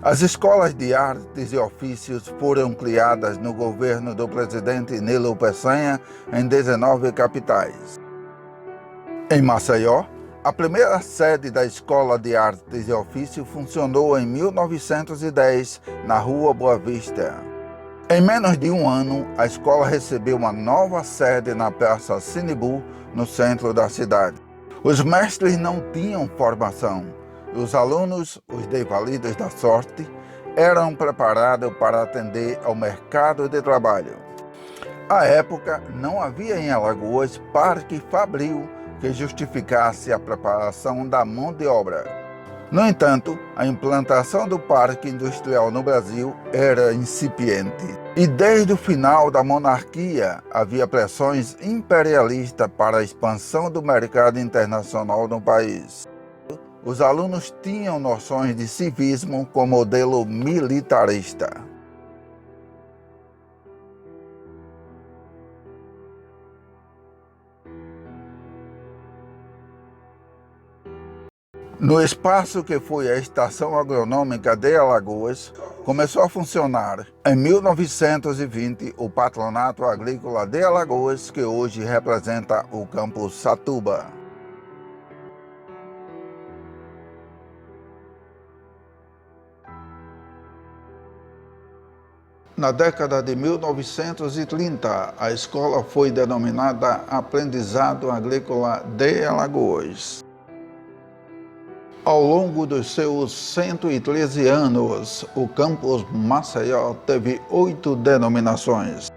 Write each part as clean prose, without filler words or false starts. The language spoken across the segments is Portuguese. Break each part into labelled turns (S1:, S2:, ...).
S1: As escolas de artes e ofícios foram criadas no governo do presidente Nilo Peçanha em 19 capitais. Em Maceió, a primeira sede da Escola de Artes e Ofícios funcionou em 1910, na Rua Boa Vista. Em menos de um ano, a escola recebeu uma nova sede na Praça Sinibu, no centro da cidade. Os mestres não tinham formação. Os alunos, os desvalidos da sorte, eram preparados para atender ao mercado de trabalho. À época, não havia em Alagoas parque fabril que justificasse a preparação da mão de obra. No entanto, a implantação do parque industrial no Brasil era incipiente. E desde o final da monarquia, havia pressões imperialistas para a expansão do mercado internacional no país. Os alunos tinham noções de civismo com modelo militarista. No espaço que foi a Estação Agronômica de Alagoas, começou a funcionar, em 1920, o Patronato Agrícola de Alagoas, que hoje representa o campus Satuba. Na década de 1930, a escola foi denominada Aprendizado Agrícola de Alagoas. Ao longo dos seus 113 anos, o campus Maceió teve 8 denominações.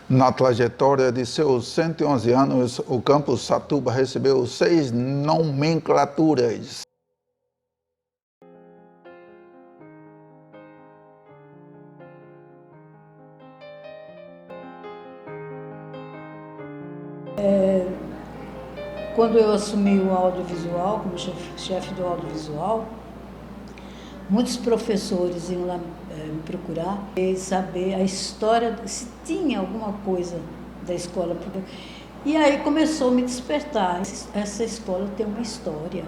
S1: Na trajetória de seus 111 anos, o campus Satuba recebeu 6 nomenclaturas.
S2: Quando eu assumi o audiovisual, como chefe do audiovisual, muitos professores iam lá me procurar e saber a história, se tinha alguma coisa da escola. E aí começou a me despertar. Essa escola tem uma história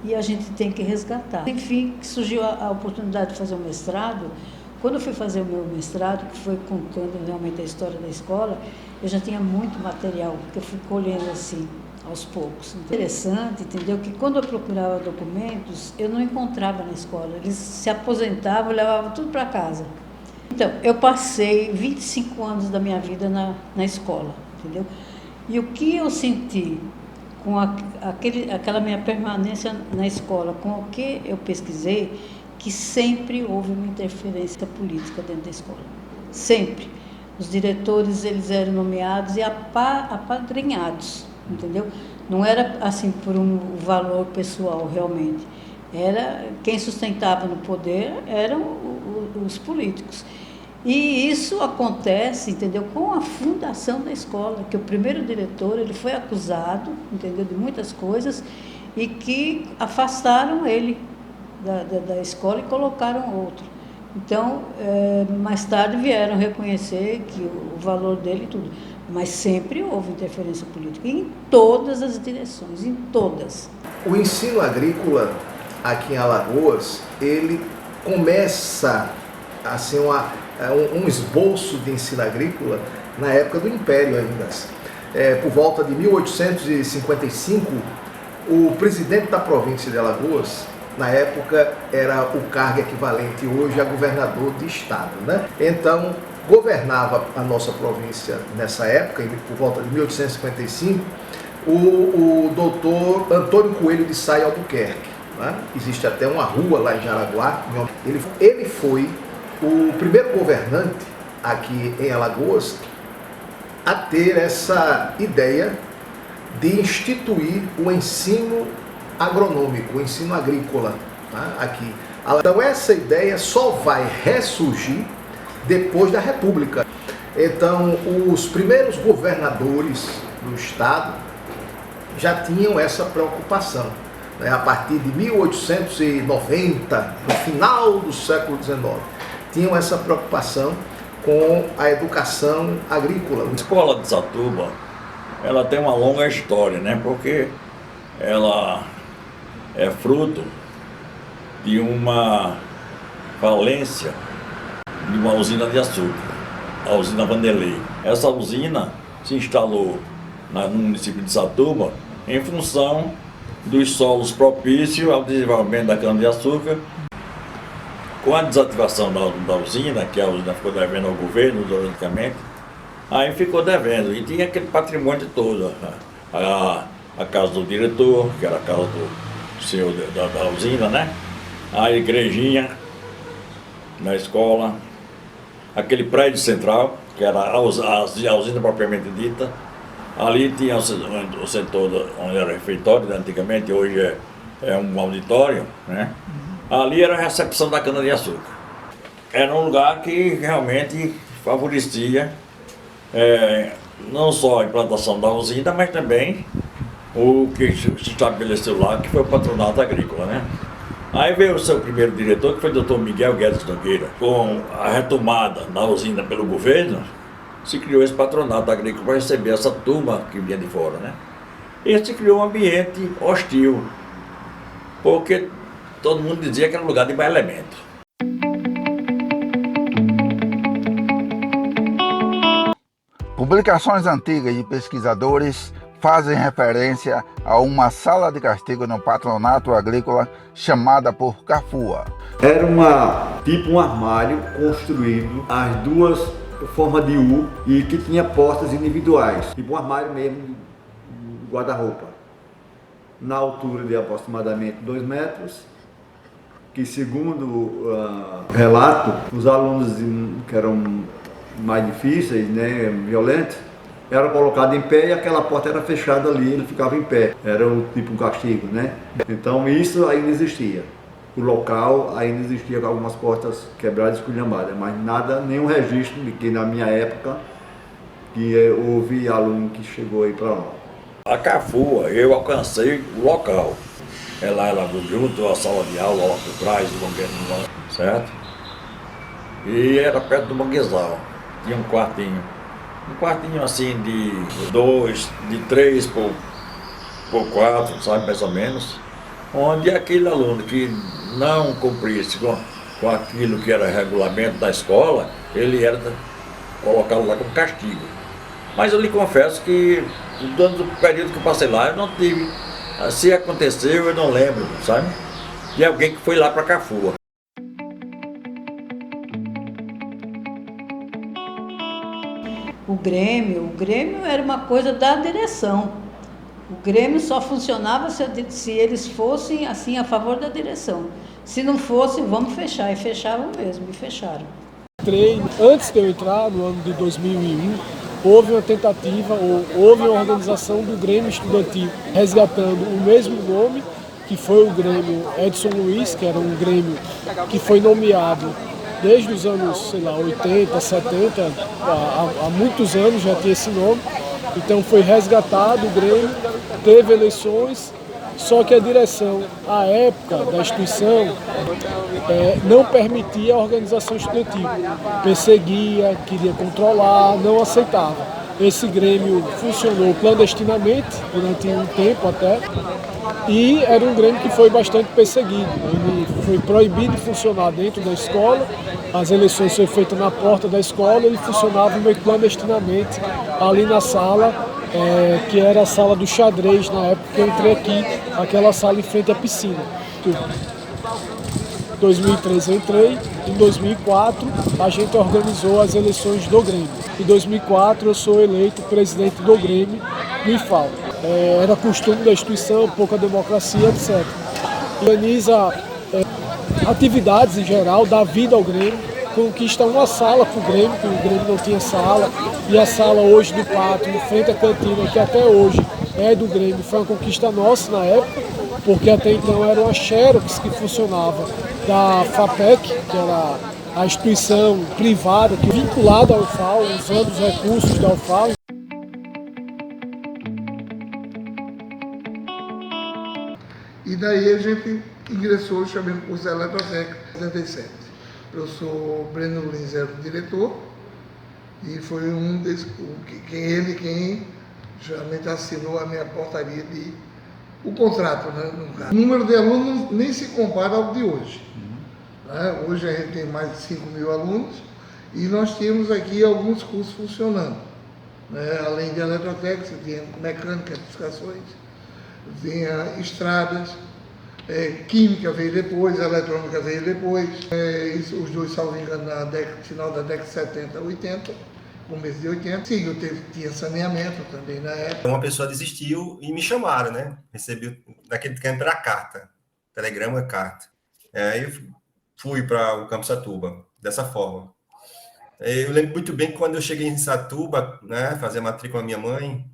S2: e a gente tem que resgatar. Enfim, surgiu a oportunidade de fazer um mestrado. Quando eu fui fazer o meu mestrado, que foi contando realmente a história da escola, eu já tinha muito material, porque eu fui colhendo assim, aos poucos. Interessante, entendeu? Que quando eu procurava documentos, eu não encontrava na escola. Eles se aposentavam e levavam tudo para casa. Então, eu passei 25 anos da minha vida na escola, entendeu? E o que eu senti com aquela minha permanência na escola, com o que eu pesquisei, que sempre houve uma interferência política dentro da escola. Sempre. Os diretores, eles eram nomeados e apadrinhados, entendeu? Não era assim por um valor pessoal, realmente. Era quem sustentava no poder eram os políticos. E isso acontece, entendeu, com a fundação da escola, que o primeiro diretor, ele foi acusado, entendeu, de muitas coisas e que afastaram ele da escola e colocaram outro. Então, mais tarde vieram reconhecer que o valor dele e tudo, mas sempre houve interferência política, em todas as direções, em todas.
S3: O ensino agrícola aqui em Alagoas, ele começa assim, um esboço de ensino agrícola na época do Império ainda. Por volta de 1855, o presidente da província de Alagoas, na época era o cargo equivalente hoje a governador de estado, né? Então, governava a nossa província nessa época, por volta de 1855, o doutor Antônio Coelho de Sá e Albuquerque, né? Existe até uma rua lá em Jaraguá. Ele foi o primeiro governante aqui em Alagoas a ter essa ideia de instituir o ensino agronômico, o ensino agrícola, tá? Aqui. Então essa ideia só vai ressurgir depois da República. Então os primeiros governadores do estado já tinham essa preocupação né, a partir de 1890, no final do século XIX, tinham essa preocupação com a educação agrícola.
S4: A escola de Satuba, ela tem uma longa história, né? Porque ela é fruto de uma falência de uma usina de açúcar, a usina Vanderlei. Essa usina se instalou no município de Satuba em função dos solos propícios ao desenvolvimento da cana-de-açúcar. Com a desativação da usina, que a usina ficou devendo ao governo, ironicamente, aí ficou devendo. E tinha aquele patrimônio todo. A casa do diretor, que era a casa do senhor da usina, né? A igrejinha na escola, aquele prédio central, que era a usina propriamente dita. Ali tinha o setor onde era refeitório, antigamente, hoje é um auditório, né? Ali era a recepção da cana-de-açúcar. Era um lugar que realmente favorecia não só a implantação da usina, mas também o que se estabeleceu lá, que foi o patronato agrícola, né? Aí veio o seu primeiro diretor, que foi o Dr. Miguel Guedes Nogueira. Com a retomada da usina pelo governo, se criou esse patronato agrícola para receber essa turma que vinha de fora, né? E se criou um ambiente hostil, porque todo mundo dizia que era um lugar de mau elemento.
S1: Publicações antigas de pesquisadores fazem referência a uma sala de castigo no patronato agrícola chamada por Cafua.
S5: Era um armário construído as duas formas de U e que tinha portas individuais, tipo um armário mesmo de guarda-roupa, na altura de aproximadamente 2 metros, que segundo relato, os alunos que eram mais difíceis, né, violentos, eram colocados em pé e aquela porta era fechada ali, ele ficava em pé. Era tipo um castigo, né? Então isso ainda existia. O local ainda existia com algumas portas quebradas e esculhambadas, mas nada, nenhum registro de que na minha época que houve aluno que chegou aí para lá.
S4: A Cafua, eu alcancei o local. Ela era junto à sala de aula, lá por trás do manguezal, certo? E era perto do manguezal. Tinha um quartinho assim de 3 por 4, sabe, mais ou menos, onde aquele aluno que não cumprisse com aquilo que era regulamento da escola, ele era colocado lá como castigo. Mas eu lhe confesso que durante o período que eu passei lá, eu não tive, se aconteceu, eu não lembro, sabe, de alguém que foi lá para Cafua.
S2: O Grêmio era uma coisa da direção. O Grêmio só funcionava se eles fossem assim a favor da direção. Se não fosse, vamos fechar. E fechavam mesmo, e fecharam.
S6: Antes de eu entrar, no ano de 2001, houve uma tentativa, houve uma organização do Grêmio Estudantil, resgatando o mesmo nome, que foi o Grêmio Edson Luiz, que era um Grêmio que foi nomeado desde os anos, 80, 70, há muitos anos já tinha esse nome. Então foi resgatado o Grêmio, teve eleições, só que a direção, à época da instituição, não permitia a organização estudantil. Perseguia, queria controlar, não aceitava. Esse Grêmio funcionou clandestinamente durante um tempo até, e era um Grêmio que foi bastante perseguido. Ele foi proibido de funcionar dentro da escola, as eleições foram feitas na porta da escola, ele funcionava meio clandestinamente ali na sala, que era a sala do xadrez na época que eu entrei aqui, aquela sala em frente à piscina. Em 2003 eu entrei, em 2004 a gente organizou as eleições do Grêmio. Em 2004 eu sou eleito presidente do Grêmio do IFAL. Era costume da instituição, pouca democracia, etc. Organiza atividades em geral, dá vida ao Grêmio, conquista uma sala para o Grêmio, que o Grêmio não tinha sala, e a sala hoje do pátio, em frente à cantina, que até hoje é do Grêmio, foi uma conquista nossa na época, porque até então era uma Xerox que funcionava da FAPEC, que era a instituição privada que vinculada ao UFAL, usando os recursos da UFAL.
S7: E daí a gente ingressou, chamando o curso de eletrotécnica em 77. O professor Breno Lins era o diretor e foi quem geralmente assinou a minha portaria o contrato, né, no caso. O número de alunos nem se compara ao de hoje. Né? Hoje a gente tem mais de 5.000 alunos e nós tínhamos aqui alguns cursos funcionando. Né? Além de eletrotécnica, você tinha mecânica, edificações, tinha estradas, química veio depois, eletrônica veio depois. Os dois, salvo engano, final da década de 70, 80, começo de 80. Sim, tinha saneamento também na época.
S8: Uma pessoa desistiu e me chamaram, né? Recebi, naquele tempo era carta, telegrama, carta. Aí eu fui para o Campo Satuba, dessa forma. Eu lembro muito bem que quando eu cheguei em Satuba, né, fazer a matrícula com a minha mãe,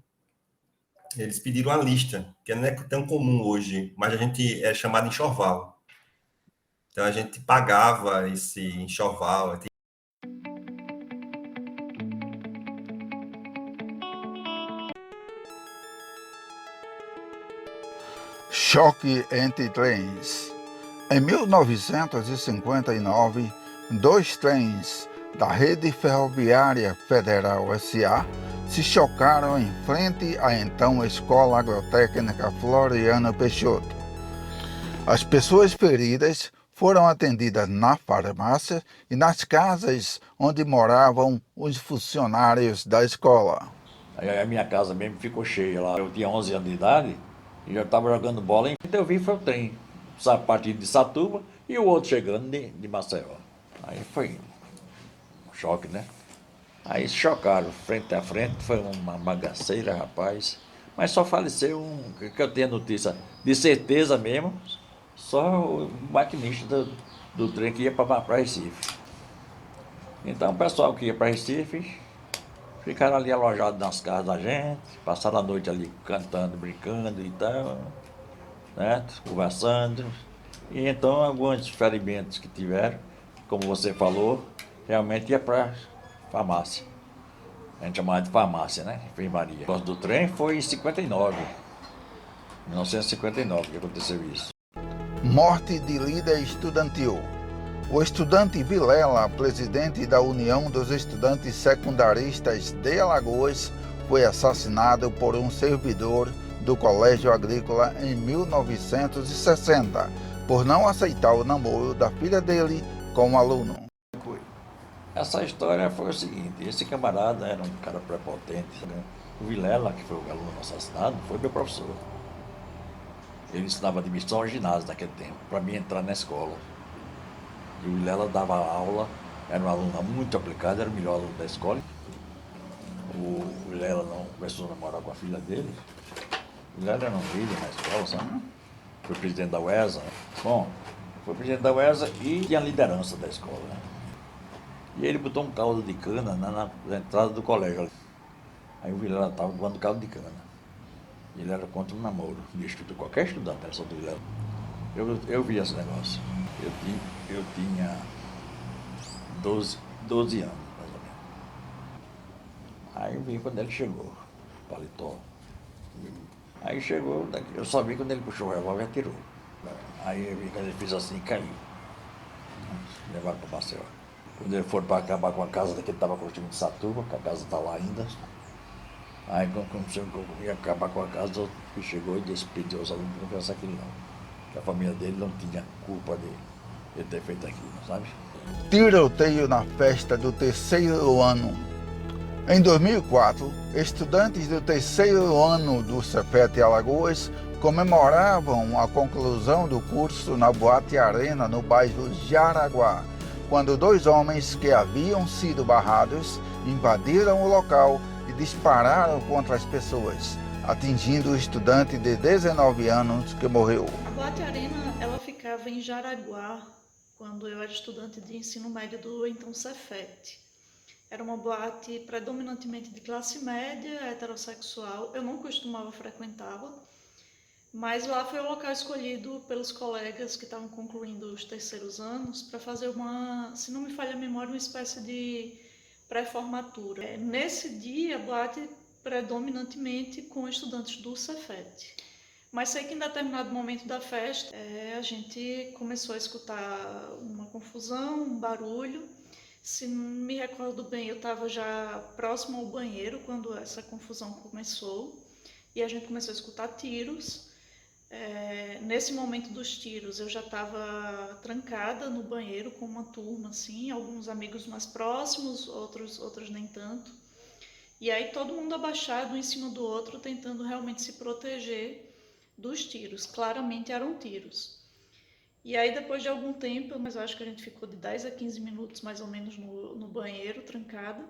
S8: eles pediram uma lista, que não é tão comum hoje, mas a gente é chamado enxoval. Então a gente pagava esse enxoval.
S1: Choque entre trens. Em 1959, 2 trens da Rede Ferroviária Federal S.A. se chocaram em frente à então Escola Agrotécnica Floriano Peixoto. As pessoas feridas foram atendidas na farmácia e nas casas onde moravam os funcionários da escola.
S4: Aí a minha casa mesmo ficou cheia lá. Eu tinha 11 anos de idade e já estava jogando bola. Então eu vi foi o trem, a partir de Satuba e o outro chegando de Maceió. Aí foi um choque, né? Aí se chocaram frente a frente, foi uma bagaceira, rapaz. Mas só faleceu que eu tenho notícia de certeza mesmo, só o maquinista do trem que ia para Recife. Então o pessoal que ia para Recife ficaram ali alojados nas casas da gente, passaram a noite ali cantando, brincando e tal, né? Conversando. E então alguns ferimentos que tiveram, como você falou, realmente ia para farmácia. A gente chamava de farmácia, né? Enfermaria. O negócio do trem foi em 1959 que aconteceu isso.
S1: Morte de líder estudantil. O estudante Vilela, presidente da União dos Estudantes Secundaristas de Alagoas, foi assassinado por um servidor do Colégio Agrícola em 1960, por não aceitar o namoro da filha dele com um aluno.
S4: Essa história foi o seguinte, esse camarada era um cara prepotente. O Vilela, que foi o aluno assassinado, foi meu professor. Ele ensinava admissão ao ginásio naquele tempo, para mim entrar na escola. E o Vilela dava aula, era um aluno muito aplicado, era o melhor aluno da escola. O Vilela não começou a namorar com a filha dele. O Vilela era um líder na escola, sabe? Foi presidente da UESA. Bom, foi presidente da UESA e tinha a liderança da escola, né? E ele botou um caldo de cana na entrada do colégio. Aí o Vilela estava voando caldo de cana. E ele era contra o namoro. Qualquer estudante era só do Vilela. Eu vi esse negócio. Eu tinha 12 anos, mais ou menos. Aí eu vi quando ele chegou, paletó. Aí chegou, eu só vi quando ele puxou o revólver e atirou. Aí eu vi quando ele fez assim e caiu. Levaram para o Maceió. Quando ele for para acabar com a casa que ele estava construindo em Satuba, que a casa está lá ainda. Aí quando chegou, ia acabar com a casa, ele chegou e despediu os alunos de não pensar aquilo não. Que a família dele não tinha culpa de ele ter feito aquilo, sabe?
S1: Tiroteio na festa do 3º ano. Em 2004, estudantes do 3º ano do Cefet Alagoas comemoravam a conclusão do curso na Boate Arena, no bairro Jaraguá, quando 2 homens que haviam sido barrados invadiram o local e dispararam contra as pessoas, atingindo o estudante de 19 anos que morreu.
S9: A Boate Arena, ela ficava em Jaraguá, quando eu era estudante de ensino médio do então Cefet. Era uma boate predominantemente de classe média, heterossexual. Eu não costumava frequentá-la, mas lá foi o local escolhido pelos colegas que estavam concluindo os 3º anos para fazer se não me falha a memória, uma espécie de pré-formatura. Nesse dia, a boate predominantemente com estudantes do Cefet. Mas sei que em determinado momento da festa, a gente começou a escutar uma confusão, um barulho. Se não me recordo bem, eu estava já próximo ao banheiro quando essa confusão começou. E a gente começou a escutar tiros. Nesse momento dos tiros, eu já estava trancada no banheiro com uma turma, assim, alguns amigos mais próximos, outros nem tanto. E aí todo mundo abaixado um em cima do outro, tentando realmente se proteger dos tiros. Claramente eram tiros. E aí depois de algum tempo, mas eu acho que a gente ficou de 10 a 15 minutos mais ou menos no banheiro, trancada.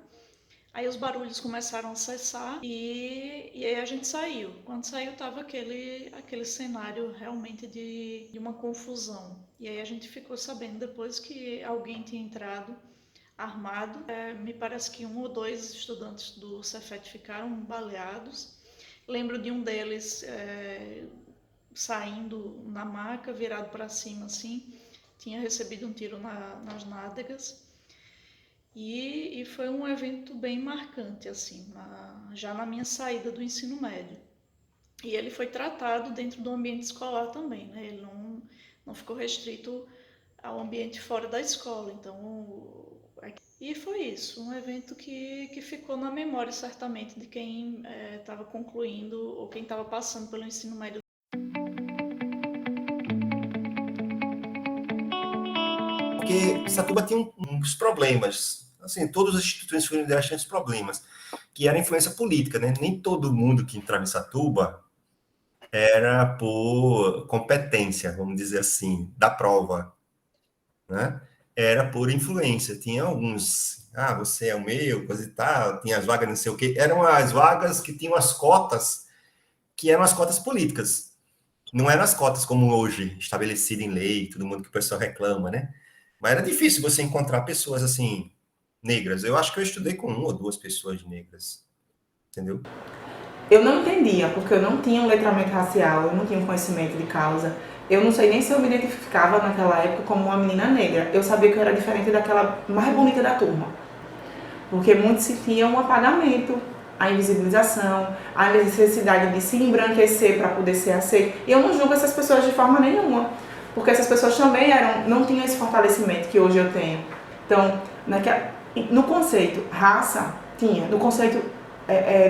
S9: Aí os barulhos começaram a cessar e aí a gente saiu. Quando saiu estava aquele cenário realmente de uma confusão. E aí a gente ficou sabendo depois que alguém tinha entrado armado. Me parece que 1 ou 2 estudantes do Cefet ficaram baleados. Lembro de um deles saindo na maca, virado para cima assim, tinha recebido um tiro nas nádegas. E foi um evento bem marcante, assim, já na minha saída do ensino médio. E ele foi tratado dentro do ambiente escolar também, né? Ele não ficou restrito ao ambiente fora da escola. Então, e foi isso, um evento que ficou na memória, certamente, de quem estava concluindo ou quem estava passando pelo ensino médio.
S8: Porque Satuba tinha uns problemas, assim, todas as instituições universitárias tinham problemas, que era a influência política, né? Nem todo mundo que entrava em Satuba era por competência, vamos dizer assim, da prova, né? Era por influência. Tinha alguns, você é o meu, coisa e tal, tinha as vagas não sei o quê. Eram as vagas que tinham as cotas, que eram as cotas políticas. Não eram as cotas como hoje, estabelecidas em lei, todo mundo que o pessoal reclama, né? Mas era difícil você encontrar pessoas assim, negras. Eu acho que eu estudei com 1 ou 2 pessoas negras, entendeu?
S10: Eu não entendia, porque eu não tinha um letramento racial, eu não tinha um conhecimento de causa. Eu não sei nem se eu me identificava naquela época como uma menina negra. Eu sabia que eu era diferente daquela mais bonita da turma. Porque muitos sentiam um apagamento, a invisibilização, a necessidade de se embranquecer para poder ser aceito. E eu não julgo essas pessoas de forma nenhuma, porque essas pessoas também não tinham esse fortalecimento que hoje eu tenho. Então, no conceito raça, tinha. No conceito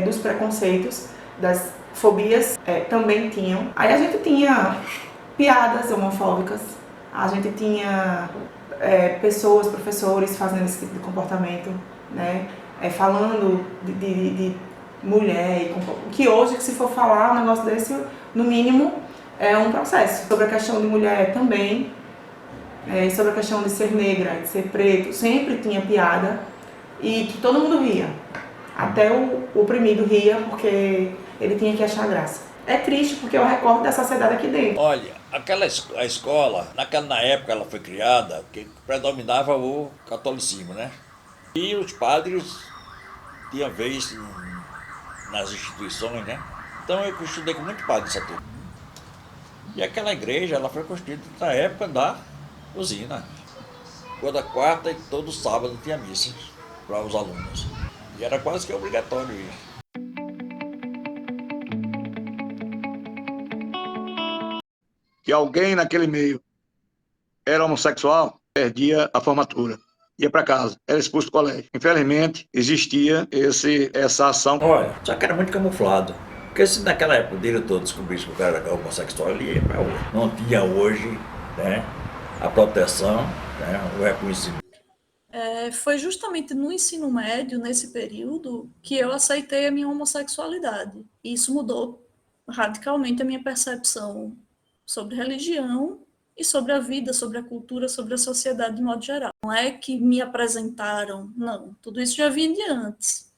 S10: dos preconceitos, das fobias, também tinham. Aí a gente tinha piadas homofóbicas, a gente tinha pessoas, professores fazendo esse tipo de comportamento, né? Falando de mulher, que hoje, se for falar um negócio desse, no mínimo, é um processo. Sobre a questão de mulher também, sobre a questão de ser negra, de ser preto, sempre tinha piada e que todo mundo ria. Até o oprimido ria porque ele tinha que achar graça. É triste porque é o recorte da sociedade aqui dentro.
S4: Olha, a escola, na época ela foi criada, que predominava o catolicismo, né? E os padres tinham vez nas instituições, né? Então eu estudei com muito padre nessa turma. E aquela igreja, ela foi construída na época da usina. Toda quarta e todo sábado tinha missa para os alunos. E era quase que obrigatório isso.
S11: Que alguém naquele meio era homossexual, perdia a formatura. Ia para casa, era expulso do colégio. Infelizmente, existia essa ação.
S4: Olha, só que era muito camuflado. Porque se naquela época o diretor descobrisse que o cara era homossexual, ele ia para hoje. Não tinha hoje, né, a proteção, né, o reconhecimento.
S9: Foi justamente no ensino médio, nesse período, que eu aceitei a minha homossexualidade. E isso mudou radicalmente a minha percepção sobre religião e sobre a vida, sobre a cultura, sobre a sociedade de modo geral. Não é que me apresentaram, não. Tudo isso já vinha de antes.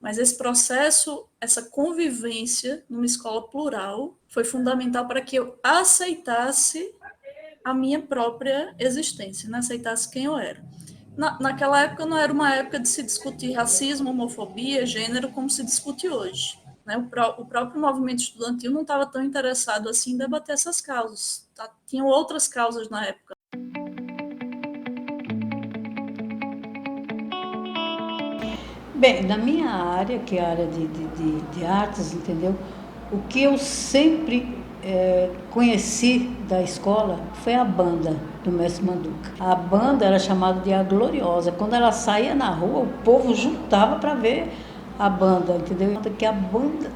S9: Mas esse processo, essa convivência numa escola plural, foi fundamental para que eu aceitasse a minha própria existência, né? Aceitasse quem eu era. Naquela época não era uma época de se discutir racismo, homofobia, gênero, como se discute hoje. Né? O próprio movimento estudantil não estava tão interessado assim em debater essas causas. Tinham outras causas na época.
S2: Bem, na minha área, que é a área de artes, entendeu? O que eu sempre conheci da escola foi a banda do mestre Manduca. A banda era chamada de A Gloriosa. Quando ela saía na rua, o povo juntava para ver a banda, entendeu? Porque a banda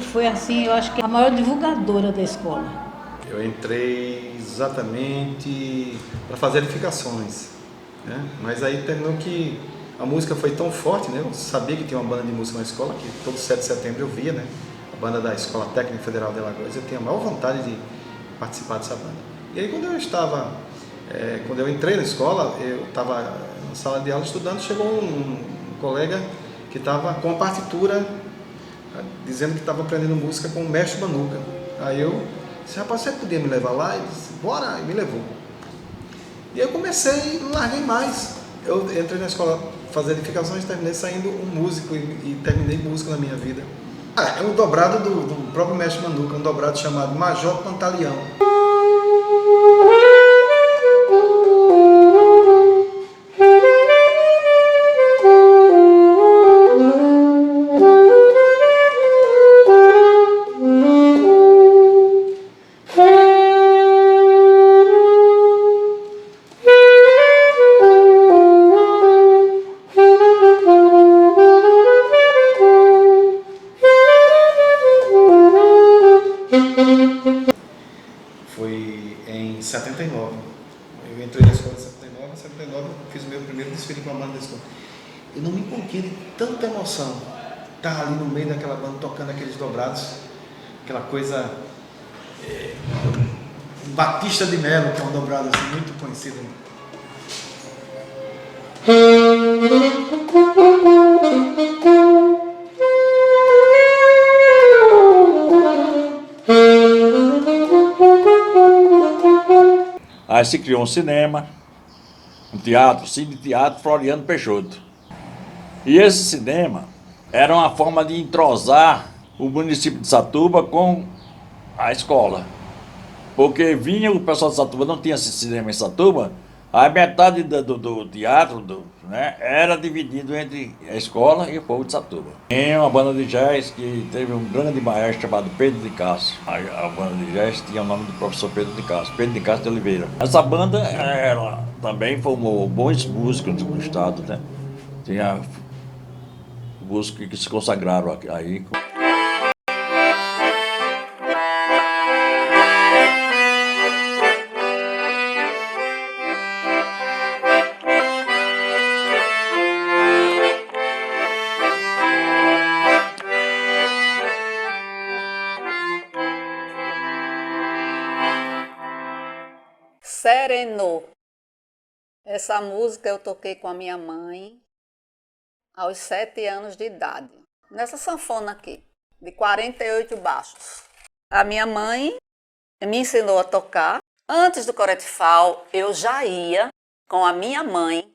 S2: foi assim, eu acho que a maior divulgadora da escola.
S12: Eu entrei exatamente para fazer edificações, né? Mas aí terminou que a música foi tão forte, né? Eu sabia que tinha uma banda de música na escola, que todo 7 de setembro eu via, né? A banda da Escola Técnica Federal de Alagoas. Eu tinha a maior vontade de participar dessa banda. E aí quando eu entrei na escola, eu estava na sala de aula estudando, chegou um colega que estava com a partitura, dizendo que estava aprendendo música com o mestre Manduca. Aí eu disse, rapaz, você podia me levar lá? Ele disse, bora, e me levou. E eu comecei e não larguei mais. Eu entrei na escola fazer edificações, terminei saindo um músico e terminei músico na minha vida. É um dobrado do próprio mestre Manduca, um dobrado chamado Major Pantaleão. Foi em 79. Eu entrei na escola em 79, em 79 eu fiz o meu primeiro desfile com a banda da escola. Eu não me encontrei de tanta emoção estar ali no meio daquela banda tocando aqueles dobrados, aquela coisa. Batista de Melo, que é um dobrado assim, muito conhecido.
S4: Aí se criou um cinema, um teatro, Cine Teatro Floriano Peixoto. E esse cinema era uma forma de entrosar o município de Satuba com a escola. Porque vinha o pessoal de Satuba, não tinha esse cinema em Satuba, a metade do teatro era dividido entre a escola e o povo de Satuba. Tem uma banda de jazz que teve um grande maestro chamado Pedro de Castro. A banda de jazz tinha o nome do professor Pedro de Castro de Oliveira. Essa banda ela também formou bons músicos do estado, né? Tinha músicos que se consagraram aí.
S13: Serenou. Essa música eu toquei com a minha mãe aos 7 anos de idade. Nessa sanfona aqui, de 48 baixos. A minha mãe me ensinou a tocar. Antes do Coretifal, eu já ia com a minha mãe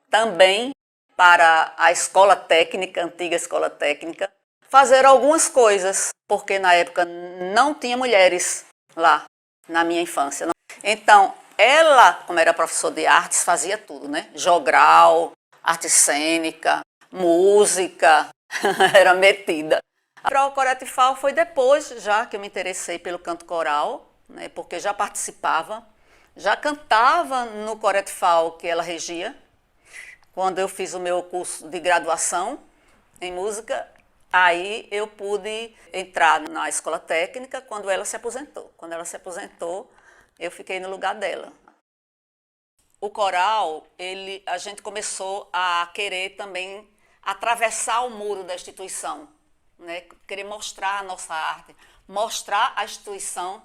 S13: também para a escola técnica, antiga escola técnica, fazer algumas coisas, porque na época não tinha mulheres lá, na minha infância. Então, ela, como era professora de artes, fazia tudo, né? Jogral, arte cênica, música, era metida. Para o Coretifal foi depois, já que eu me interessei pelo canto coral, né? Porque já participava, já cantava no Coretifal que ela regia. Quando eu fiz o meu curso de graduação em música, aí eu pude entrar na escola técnica quando ela se aposentou. Quando ela se aposentou, eu fiquei no lugar dela. O coral, a gente começou a querer também atravessar o muro da instituição, né? Querer mostrar a nossa arte, mostrar a instituição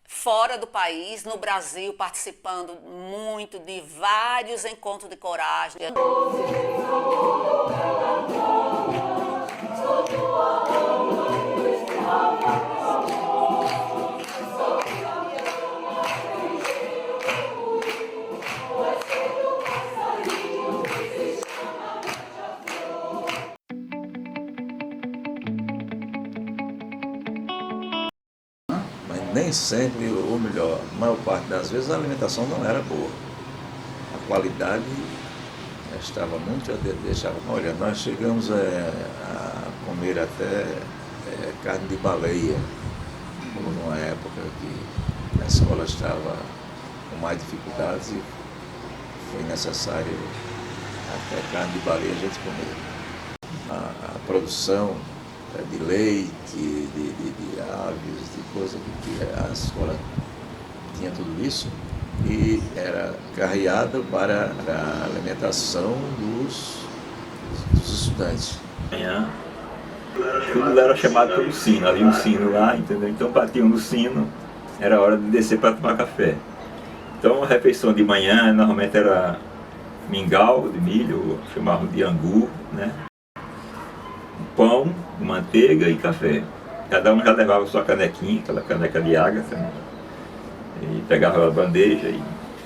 S13: fora do país, no Brasil, participando muito de vários encontros de coragem.
S4: Nem sempre, ou melhor, a maior parte das vezes a alimentação não era boa. A qualidade estava muito a deixar. Olha, nós chegamos a comer até
S14: carne de baleia, como numa época que a escola estava com mais dificuldades e foi necessário até carne de baleia a gente comer. A produção de leite, de aves, de coisa, porque a escola tinha tudo isso e era carreada para a alimentação dos estudantes.
S4: Tudo era chamado pelo sino, havia um sino lá, entendeu? Então batiam no sino, era hora de descer para tomar café. Então a refeição de manhã normalmente era mingau de milho, chamavam de angu, né? Pão, manteiga e café. Cada um já levava sua canequinha, aquela caneca de água, e pegava a bandeja e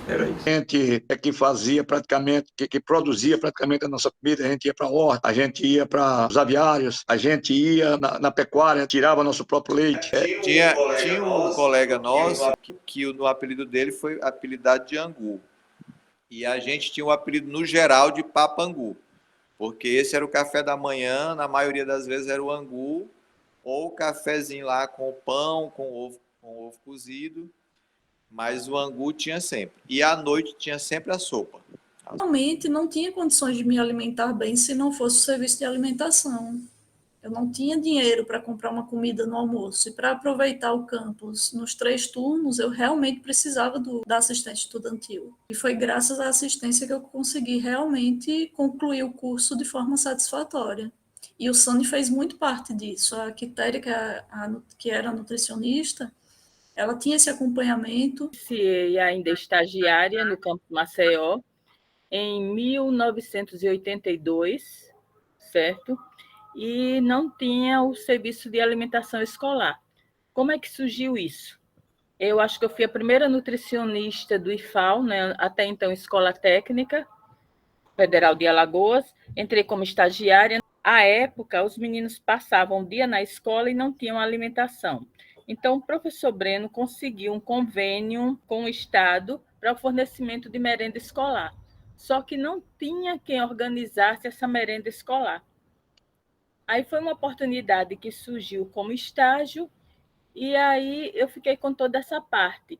S4: era isso.
S11: A gente é que fazia praticamente, que produzia praticamente a nossa comida, a gente ia para a horta, a gente ia para os aviários, a gente ia na pecuária, tirava nosso próprio leite.
S15: Tinha um colega nosso que o apelido dele foi apelidado de Angu. E a gente tinha o apelido no geral de Papangu. Porque esse era o café da manhã, na maioria das vezes era o angu, ou o cafezinho lá com pão, com ovo cozido, mas o angu tinha sempre. E à noite tinha sempre a sopa.
S9: Realmente não tinha condições de me alimentar bem se não fosse o serviço de alimentação. Eu não tinha dinheiro para comprar uma comida no almoço. E para aproveitar o campus nos 3 turnos, eu realmente precisava da assistente estudantil. E foi graças à assistência que eu consegui realmente concluir o curso de forma satisfatória. E o Sani fez muito parte disso. A Quitéria, que era nutricionista, ela tinha esse acompanhamento.
S16: E ainda estagiária no campus Maceió, em 1982, certo? E não tinha o serviço de alimentação escolar. Como é que surgiu isso? Eu acho que eu fui a primeira nutricionista do IFAL, né? Até então Escola Técnica Federal de Alagoas, entrei como estagiária. À época, os meninos passavam o dia na escola e não tinham alimentação. Então, o professor Breno conseguiu um convênio com o Estado para o fornecimento de merenda escolar. Só que não tinha quem organizasse essa merenda escolar. Aí foi uma oportunidade que surgiu como estágio, e aí eu fiquei com toda essa parte.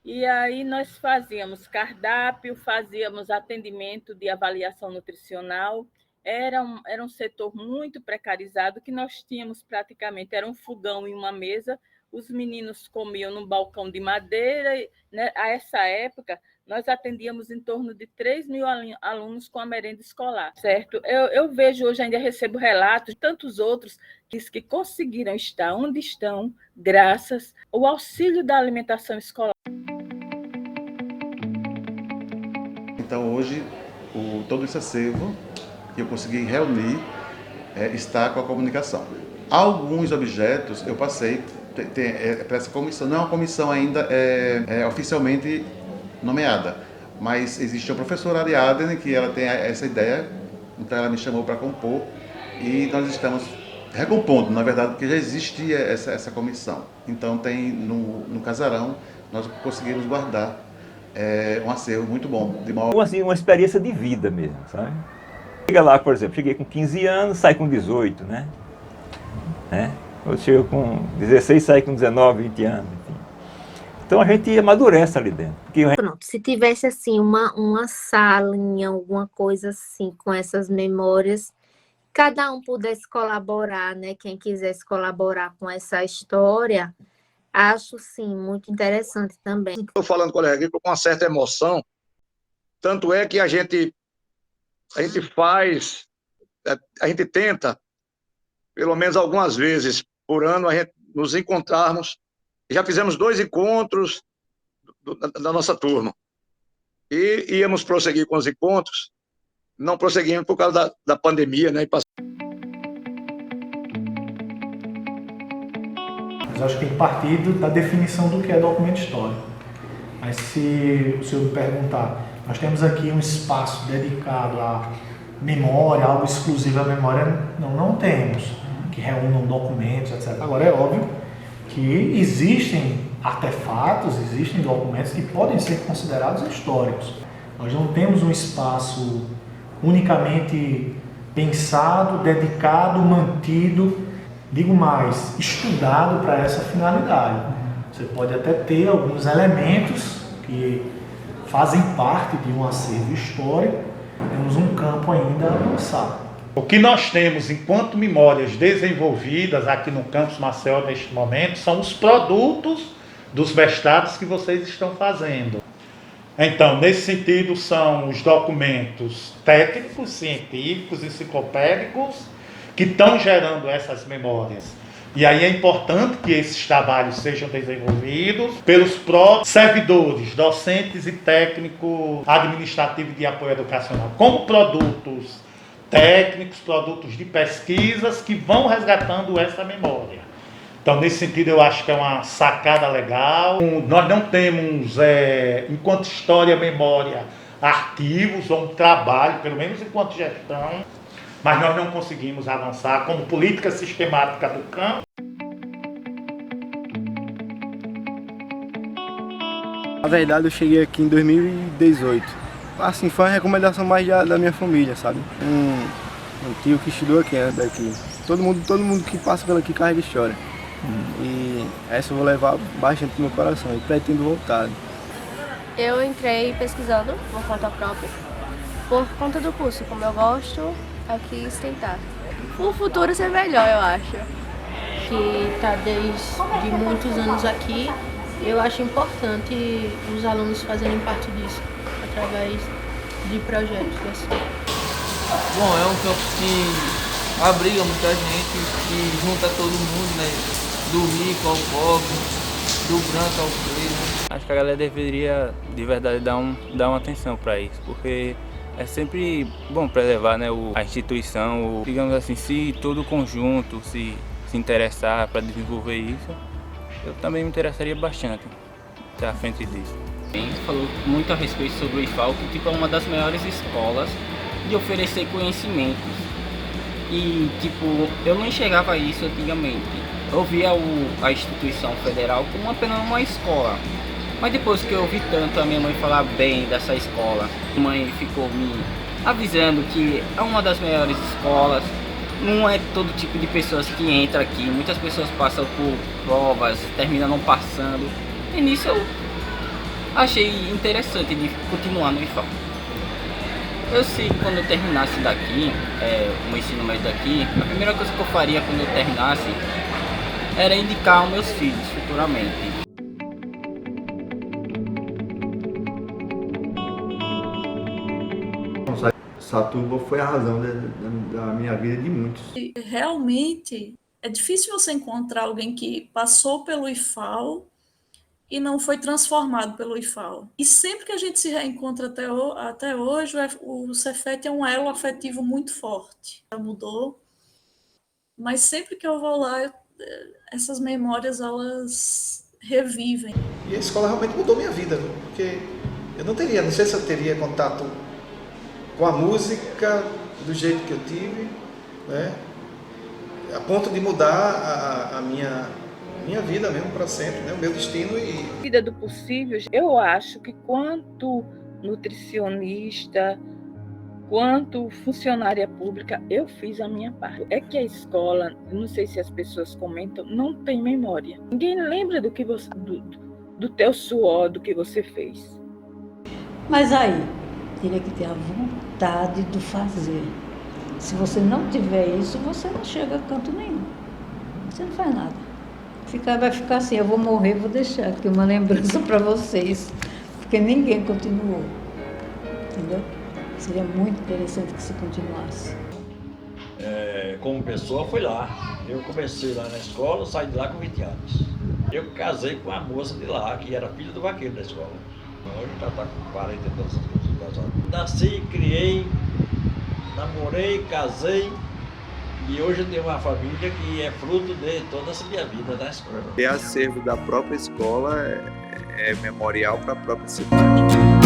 S16: E aí nós fazíamos cardápio, fazíamos atendimento de avaliação nutricional. Era um setor muito precarizado, que nós tínhamos praticamente, era um fogão e uma mesa, os meninos comiam num balcão de madeira, né? A essa época, nós atendíamos em torno de 3.000 alunos com a merenda escolar, certo? Eu vejo hoje, ainda recebo relatos de tantos outros que conseguiram estar onde estão, graças ao auxílio da alimentação escolar.
S17: Então, hoje, todo esse acervo que eu consegui reunir está com a comunicação. Alguns objetos eu passei para essa comissão, não é uma comissão ainda oficialmente nomeada, mas existe a professora Ariadne, que ela tem essa ideia, então ela me chamou para compor e nós estamos recompondo, na verdade, porque já existia essa comissão. Então tem no casarão, nós conseguimos guardar um acervo muito bom.
S4: Assim, uma experiência de vida mesmo, sabe? Chega lá, por exemplo, cheguei com 15 anos, saí com 18, né? Eu chego com 16, saí com 19, 20 anos, enfim. Então a gente amadurece ali dentro.
S18: Pronto, se tivesse assim uma salinha, alguma coisa assim, com essas memórias, cada um pudesse colaborar, né? Quem quisesse colaborar com essa história, acho sim muito interessante também.
S11: Estou falando com o agrícola com uma certa emoção, tanto é que a gente faz, a gente tenta, pelo menos algumas vezes por ano, a gente nos encontrarmos. Já fizemos 2 encontros da nossa turma. E íamos prosseguir com os encontros, não prosseguimos por causa da pandemia, né?
S19: Mas acho que tem que partir da definição do que é documento histórico. Mas se o senhor me perguntar, nós temos aqui um espaço dedicado à memória, algo exclusivo à memória, não temos, que reúnam documentos, etc. Agora, é óbvio que existem artefatos, existem documentos que podem ser considerados históricos. Nós não temos um espaço unicamente pensado, dedicado, mantido digo mais, estudado para essa finalidade. Você pode até ter alguns elementos que fazem parte de um acervo histórico, temos um campo ainda a avançar.
S20: O que nós temos enquanto memórias desenvolvidas aqui no Campus Maceió neste momento são os produtos dos mestrados que vocês estão fazendo. Então, nesse sentido, são os documentos técnicos, científicos, enciclopédicos que estão gerando essas memórias. E aí é importante que esses trabalhos sejam desenvolvidos pelos próprios servidores, docentes e técnicos administrativos de apoio educacional, como produtos técnicos, produtos de pesquisas que vão resgatando essa memória. Então, nesse sentido, eu acho que é uma sacada legal. Nós não temos, enquanto história e memória, arquivos ou um trabalho, pelo menos enquanto gestão, mas nós não conseguimos avançar como política sistemática do campo.
S21: Na verdade, eu cheguei aqui em 2018. Assim, foi uma recomendação mais da minha família, sabe? Um tio que estudou aqui, né, daqui. Todo mundo que passa por aqui carrega história. E essa eu vou levar bastante no meu coração e pretendo voltar.
S22: Eu entrei pesquisando por conta própria, por conta do curso, como eu gosto, eu quis tentar. O futuro ser melhor, eu acho.
S23: Que está desde muitos anos aqui, eu acho importante os alunos fazerem parte disso, através de projetos assim.
S24: Bom, é um campus que abriga muita gente, que junta todo mundo, né? Do rico ao pobre, do branco ao preto.
S25: Acho que a galera deveria, de verdade, dar uma atenção para isso, porque é sempre bom preservar, né, a instituição, digamos assim, se todo o conjunto se interessar para desenvolver isso, eu também me interessaria bastante estar à frente disso.
S26: A gente falou muito a respeito sobre o IFAL, que tipo, é uma das maiores escolas de oferecer conhecimentos. E tipo, eu não enxergava isso antigamente. Eu via a instituição federal como apenas uma escola. Mas depois que eu ouvi tanto a minha mãe falar bem dessa escola, a mãe ficou me avisando que é uma das melhores escolas. Não é todo tipo de pessoas que entra aqui. Muitas pessoas passam por provas, terminam não passando. E nisso eu achei interessante de continuar no IFAL. Eu sei que quando eu terminasse daqui, o ensino médio daqui, a primeira coisa que eu faria quando eu terminasse era indicar aos meus filhos futuramente.
S5: Satuba foi a razão da minha vida de muitos.
S9: Realmente é difícil você encontrar alguém que passou pelo IFAL e não foi transformado pelo IFAL. E sempre que a gente se reencontra até hoje, o Cefet é um elo afetivo muito forte. Já mudou, mas sempre que eu vou lá, essas memórias, elas revivem.
S3: E a escola realmente mudou minha vida, porque eu não sei se eu teria contato com a música do jeito que eu tive, né? A ponto de mudar a minha vida mesmo para sempre, né? O meu destino e...
S16: Vida do possível, eu acho que quanto nutricionista, quanto funcionária pública, eu fiz a minha parte. É que a escola, não sei se as pessoas comentam, não tem memória. Ninguém lembra do que você, do teu suor, do que você fez.
S2: Mas aí, teria que ter a vontade de fazer. Se você não tiver isso, você não chega a canto nenhum. Você não faz nada. Vai ficar assim, eu vou morrer, vou deixar aqui uma lembrança para vocês, porque ninguém continuou. Entendeu? Seria muito interessante que se continuasse.
S4: Como pessoa, fui lá. Eu comecei lá na escola, saí de lá com 20 anos. Eu casei com a moça de lá, que era filha do vaqueiro da escola. Hoje já está com 40 e tantos anos casados. Nasci, criei, namorei, casei. E hoje eu tenho uma família que é fruto de toda essa minha vida na escola.
S15: O acervo da própria escola é memorial para a própria cidade.